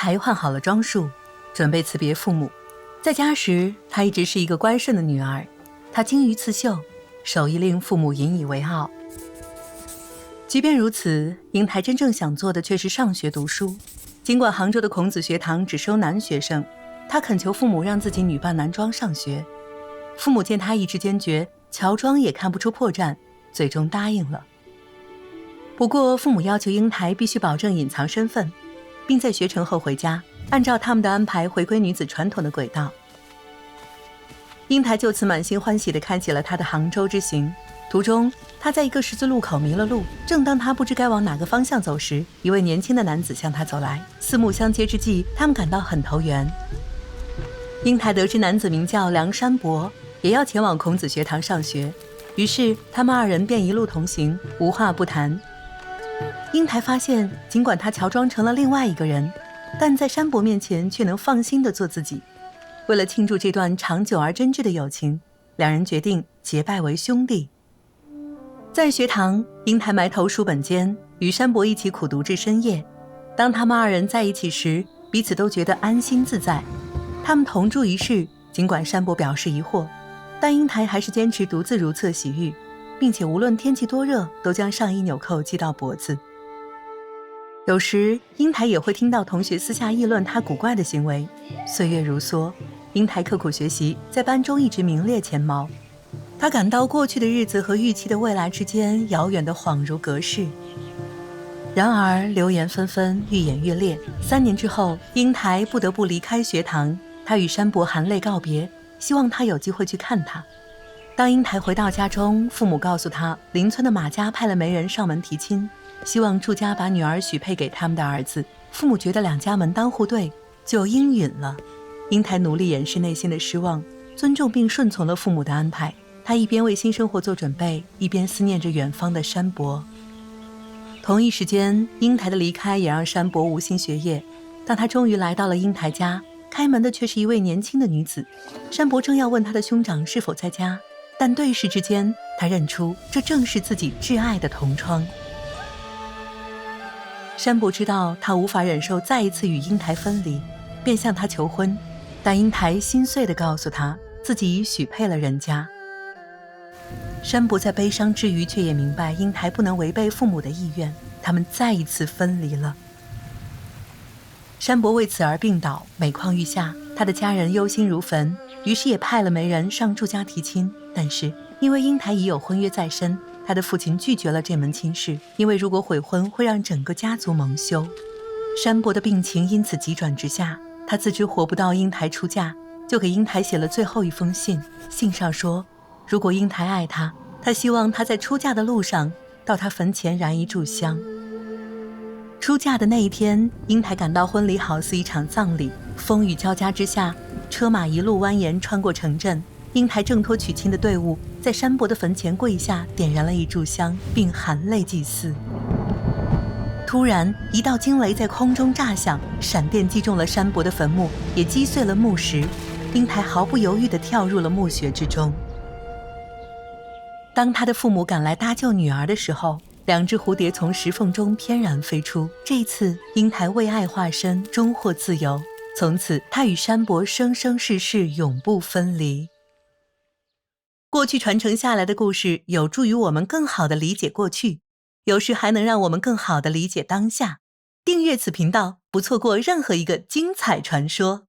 台换好了装束，准备辞别父母。在家时，她一直是一个乖顺的女儿，她精于刺绣，手艺令父母引以为傲。即便如此，英台真正想做的却是上学读书。尽管杭州的孔子学堂只收男学生，她恳求父母让自己女扮男装上学。父母见她意志坚决，乔装也看不出破绽，最终答应了。不过父母要求英台必须保证隐藏身份，并在学成后回家，按照他们的安排回归女子传统的轨道。英台就此满心欢喜地开启了她的杭州之行。途中，她在一个十字路口迷了路，正当她不知该往哪个方向走时，一位年轻的男子向她走来，四目相接之际，他们感到很投缘。英台得知男子名叫梁山伯，也要前往孔子学堂上学，于是他们二人便一路同行，无话不谈。英台发现，尽管她乔装成了另外一个人，但在山伯面前却能放心地做自己。为了庆祝这段长久而真挚的友情，两人决定结拜为兄弟。在学堂，英台埋头书本间，与山伯一起苦读至深夜。当他们二人在一起时，彼此都觉得安心自在。他们同住一室，尽管山伯表示疑惑，但英台还是坚持独自如厕洗浴，并且无论天气多热，都将上衣纽扣系到脖子。有时，英台也会听到同学私下议论她古怪的行为。岁月如梭，英台刻苦学习，在班中一直名列前茅。她感到过去的日子和预期的未来之间遥远的恍如隔世。然而流言纷纷，愈演愈烈。3年之后，英台不得不离开学堂。她与山伯含泪告别，希望他有机会去看她。当英台回到家中，父母告诉她，邻村的马家派了媒人上门提亲，希望祝家把女儿许配给他们的儿子。父母觉得两家门当户对，就应允了。英台努力掩饰内心的失望，尊重并顺从了父母的安排。她一边为新生活做准备，一边思念着远方的山伯。同一时间，英台的离开也让山伯无心学业。当他终于来到了英台家，开门的却是一位年轻的女子。山伯正要问他的兄长是否在家，但对视之间，他认出这正是自己挚爱的同窗。山伯知道他无法忍受再一次与英台分离，便向他求婚，但英台心碎地告诉他，自己已许配了人家。山伯在悲伤之余，却也明白英台不能违背父母的意愿，他们再一次分离了。山伯为此而病倒，每况愈下，他的家人忧心如焚，于是也派了媒人上祝家提亲。但是因为英台已有婚约在身，他的父亲拒绝了这门亲事，因为如果悔婚会让整个家族蒙羞。山伯的病情因此急转直下，他自知活不到英台出嫁，就给英台写了最后一封信。信上说，如果英台爱他，他希望他在出嫁的路上到他坟前燃一炷香。出嫁的那一天，英台感到婚礼好似一场葬礼，风雨交加之下，车马一路蜿蜒穿过城镇。英台挣脱娶亲的队伍，在山伯的坟前跪下，点燃了一炷香，并含泪祭祀。突然，一道惊雷在空中炸响，闪电击中了山伯的坟墓，也击碎了墓石。英台毫不犹豫地跳入了墓穴之中。当他的父母赶来搭救女儿的时候，2只蝴蝶从石缝中翩然飞出。这一次，英台为爱化身，终获自由。从此，他与山伯生生世世永不分离。过去传承下来的故事，有助于我们更好地理解过去，有时还能让我们更好地理解当下。订阅此频道，不错过任何一个精彩传说。